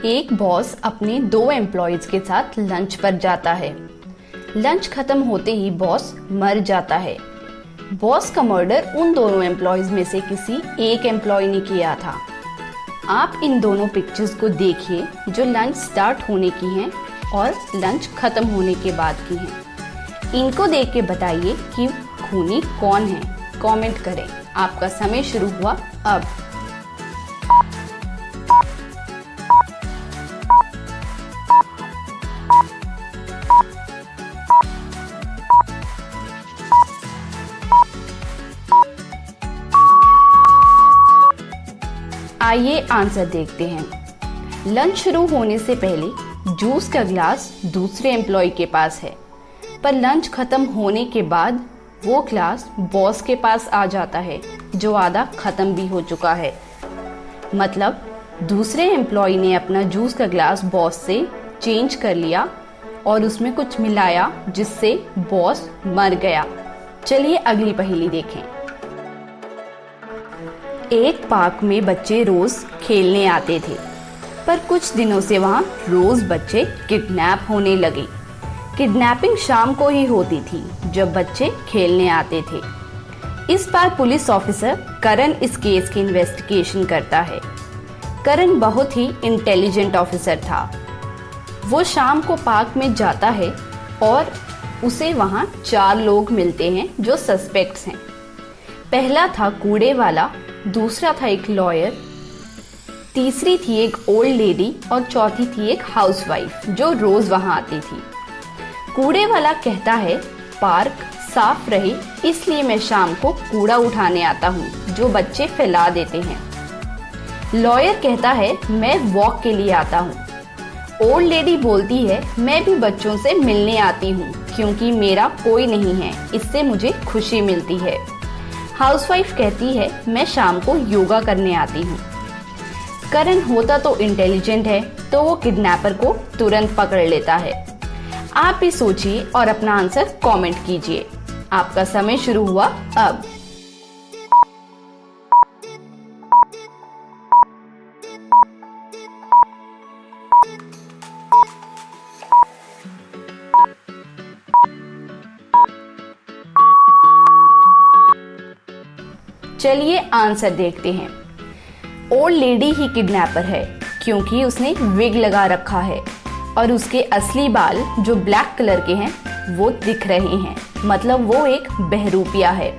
एक बॉस अपने 2 एम्प्लॉयज के साथ लंच पर जाता है। लंच खत्म होते ही बॉस मर जाता है। बॉस का मर्डर उन दोनों एम्प्लॉयज में से किसी एक एम्प्लॉय ने किया था। आप इन दोनों पिक्चर्स को देखिए जो लंच स्टार्ट होने की हैं और लंच खत्म होने के बाद की हैं। इनको देख के बताइए कि खूनी कौन है। कमेंट करें। आपका समय शुरू हुआ अब। आइए आंसर देखते हैं। लंच शुरू होने से पहले जूस का ग्लास दूसरे एम्प्लॉय के पास है, पर लंच खत्म होने के बाद वो ग्लास बॉस के पास आ जाता है जो आधा खत्म भी हो चुका है। मतलब दूसरे एम्प्लॉय ने अपना जूस का ग्लास बॉस से चेंज कर लिया और उसमें कुछ मिलाया जिससे बॉस मर गया। चलिए अगली पहेली देखें। एक पार्क में बच्चे रोज खेलने आते थे, पर कुछ दिनों से वहाँ रोज बच्चे किडनैप होने लगे। किडनैपिंग शाम को ही होती थी जब बच्चे खेलने आते थे। इस बार पुलिस ऑफिसर करण इस केस की इन्वेस्टिगेशन करता है। करण बहुत ही इंटेलिजेंट ऑफिसर था। वो शाम को पार्क में जाता है और उसे वहाँ 4 लोग मिलते हैं जो सस्पेक्ट्स हैं। पहला था कूड़े वाला, दूसरा था एक लॉयर, तीसरी थी एक ओल्ड लेडी और चौथी थी एक हाउसवाइफ जो रोज वहां आती थी। कूड़े वाला कहता है पार्क साफ रहे इसलिए मैं शाम को कूड़ा उठाने आता हूँ जो बच्चे फैला देते हैं। लॉयर कहता है मैं वॉक के लिए आता हूँ। ओल्ड लेडी बोलती है मैं भी बच्चों से मिलने आती हूँ क्योंकि मेरा कोई नहीं है, इससे मुझे खुशी मिलती है। हाउसवाइफ कहती है मैं शाम को योगा करने आती हूँ। करण होता तो इंटेलिजेंट है तो वो किडनैपर को तुरंत पकड़ लेता है। आप भी सोचिए और अपना आंसर कमेंट कीजिए। आपका समय शुरू हुआ अब। चलिए आंसर देखते हैं। ओल्ड लेडी ही किडनैपर है क्योंकि उसने विग लगा रखा है और उसके असली बाल जो ब्लैक कलर के हैं वो दिख रहे हैं, मतलब वो एक बहरूपिया है।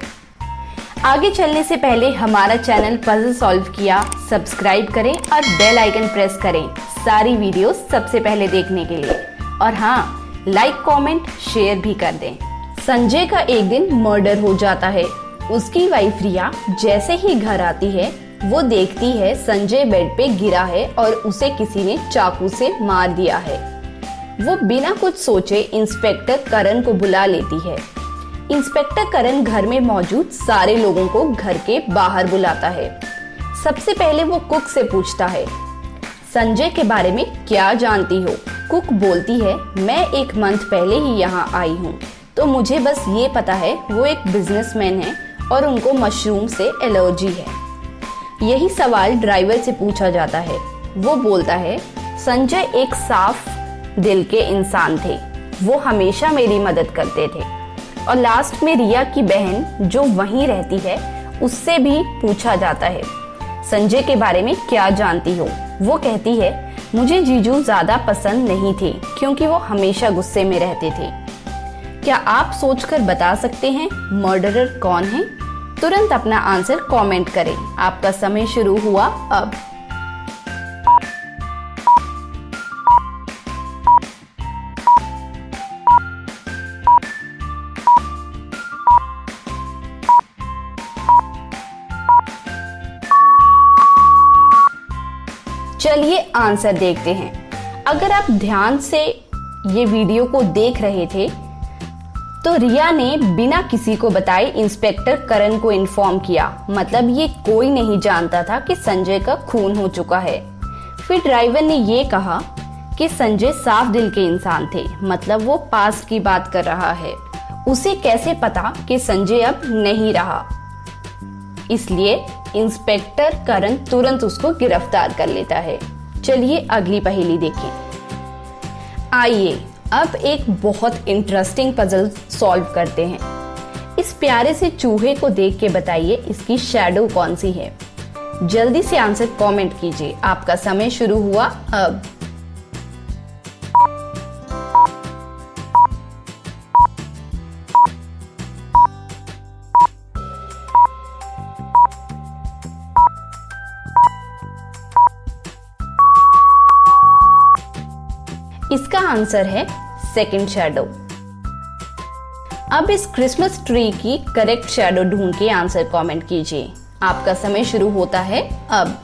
आगे चलने से पहले हमारा चैनल पजल सॉल्व किया सब्सक्राइब करें और बेल आइकन प्रेस करें सारी वीडियोस सबसे पहले देखने के लिए। और हाँ, लाइक कमेंट शेयर भी कर दें। संजय का एक दिन मर्डर हो जाता है। उसकी वाइफ रिया जैसे ही घर आती है वो देखती है संजय बेड पे गिरा है और उसे किसी ने चाकू से मार दिया है। वो बिना कुछ सोचे इंस्पेक्टर करण को बुला लेती है। इंस्पेक्टर करण घर में मौजूद सारे लोगों को घर के बाहर बुलाता है। सबसे पहले वो कुक से पूछता है संजय के बारे में क्या जानती हो। कुक बोलती है मैं 1 मंथ पहले ही यहाँ आई हूँ, तो मुझे बस ये पता है वो एक बिजनेसमैन है और उनको मशरूम से एलर्जी है। यही सवाल ड्राइवर से पूछा जाता है। वो बोलता है संजय एक साफ दिल के इंसान थे, वो हमेशा मेरी मदद करते थे। और लास्ट में रिया की बहन जो वहीं रहती है उससे भी पूछा जाता है संजय के बारे में क्या जानती हो। वो कहती है मुझे जीजू ज्यादा पसंद नहीं थे क्योंकि वो हमेशा गुस्से में रहते थे। क्या आप सोचकर बता सकते हैं मर्डरर कौन है? तुरंत अपना आंसर कमेंट करें। आपका समय शुरू हुआ अब। चलिए आंसर देखते हैं। अगर आप ध्यान से ये वीडियो को देख रहे थे तो रिया ने बिना किसी को बताए इंस्पेक्टर करण को इन्फॉर्म किया, मतलब ये कोई नहीं जानता था कि संजय का खून हो चुका है। फिर ड्राइवर ने ये कहा कि संजय साफ दिल के इंसान थे, मतलब वो पास की बात कर रहा है। उसे कैसे पता कि संजय अब नहीं रहा, इसलिए इंस्पेक्टर करण तुरंत उसको गिरफ्तार कर लेता है। चलिए अगली पहेली देखें। आइए अब एक बहुत इंटरेस्टिंग पजल सॉल्व करते हैं। इस प्यारे से चूहे को देख के बताइए इसकी शैडो कौन सी है। जल्दी से आंसर कमेंट कीजिए। आपका समय शुरू हुआ अब। इसका आंसर है सेकंड शैडो। अब इस क्रिसमस ट्री की करेक्ट शैडो ढूंढ के आंसर कमेंट कीजिए। आपका समय शुरू होता है अब।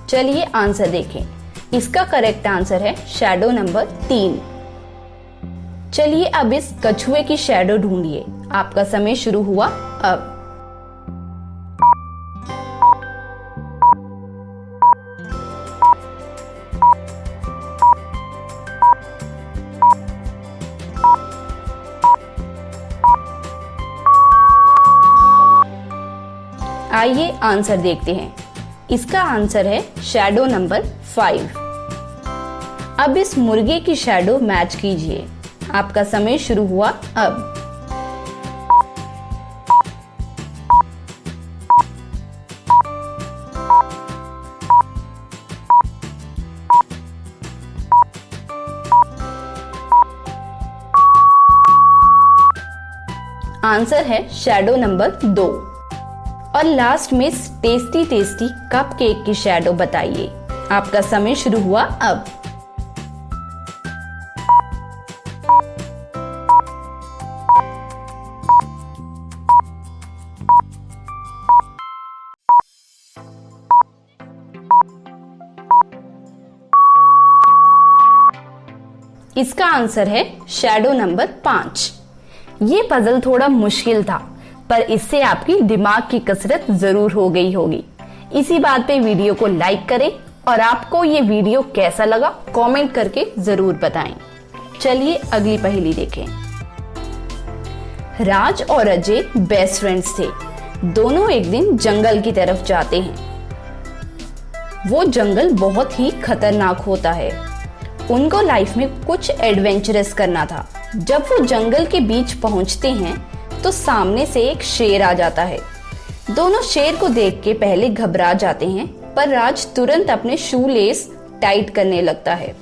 चलिए आंसर देखें। इसका करेक्ट आंसर है शैडो नंबर 3। चलिए अब इस कछुए की शैडो ढूंढिए। आपका समय शुरू हुआ अब। आइए आंसर देखते हैं। इसका आंसर है शैडो नंबर 5। अब इस मुर्गे की शैडो मैच कीजिए। आपका समय शुरू हुआ अब। आंसर है शैडो नंबर 2। और लास्ट में टेस्टी टेस्टी कप केक की शैडो बताइए। आपका समय शुरू हुआ अब। इसका आंसर है शैडो नंबर 5। ये पजल थोड़ा मुश्किल था, पर इससे आपकी दिमाग की कसरत जरूर हो गई होगी। इसी बात पे वीडियो को लाइक करें और आपको ये वीडियो कैसा लगा कमेंट करके जरूर बताएं। चलिए अगली पहेली देखें। राज और अजय बेस्ट फ्रेंड्स थे। दोनों एक दिन जंगल की तरफ जाते हैं। वो जंगल बहुत ही खतरनाक होता है। उनको लाइफ में कुछ एडवेंचरस करना था। जब वो जंगल के बीच पहुंचते हैं तो सामने से एक शेर आ जाता है। दोनों शेर को देख के पहले घबरा जाते हैं, पर राज तुरंत अपने शू लेस टाइट करने लगता है।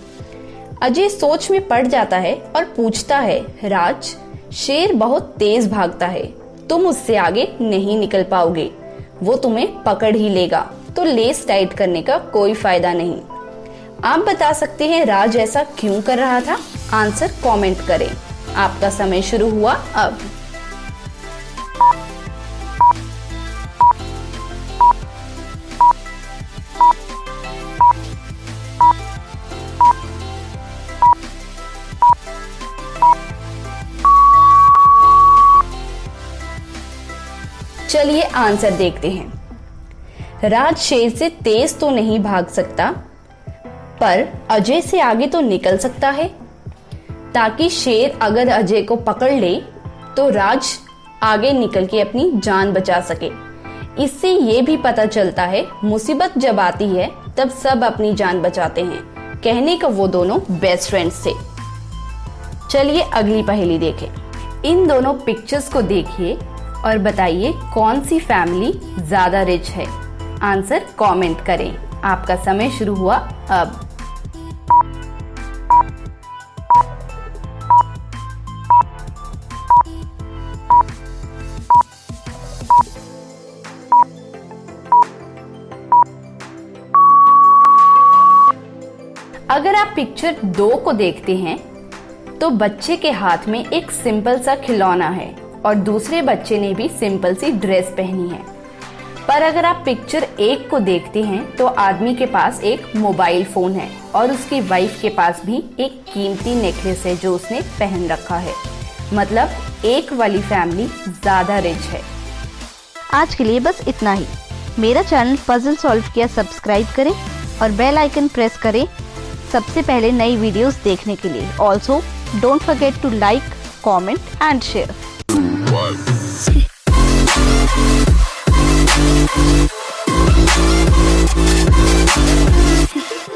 अजय सोच में पड़ जाता है और पूछता है, राज, शेर बहुत तेज भागता है, तुम उससे आगे नहीं निकल पाओगे, वो तुम्हें पकड़ ही लेगा, तो लेस टाइट करने का कोई फायदा नहीं। आप बता सकते हैं राज ऐसा क्यों कर रहा था? आंसर कमेंट करें। आपका समय शुरू हुआ अब। चलिए आंसर देखते हैं। राज शेर से तेज तो नहीं भाग सकता, पर अजय से आगे तो निकल सकता है, ताकि शेर अगर अजय को पकड़ ले तो राज आगे निकल के अपनी जान बचा सके। इससे ये भी पता चलता है मुसीबत जब आती है तब सब अपनी जान बचाते हैं। कहने का वो दोनों बेस्ट फ्रेंड्स थे। चलिए अगली पहेली देखें। इन दोनों पिक्चर्स को देखिए और बताइए कौन सी फैमिली ज्यादा रिच है। आंसर कमेंट करें। आपका समय शुरू हुआ अब। अगर आप पिक्चर 2 को देखते हैं तो बच्चे के हाथ में एक सिंपल सा खिलौना है और दूसरे बच्चे ने भी सिंपल सी ड्रेस पहनी है। पर अगर आप पिक्चर 1 को देखते हैं तो आदमी के पास एक मोबाइल फोन है और उसकी वाइफ के पास भी एक कीमती नेकलेस है जो उसने पहन रखा है। मतलब एक वाली फैमिली ज्यादा रिच है। आज के लिए बस इतना ही। मेरा चैनल पजल सॉल्व किया सब्सक्राइब करें और बेल आइकन प्रेस करें सबसे पहले नई वीडियोस देखने के लिए। Also don't forget to like, comment and share.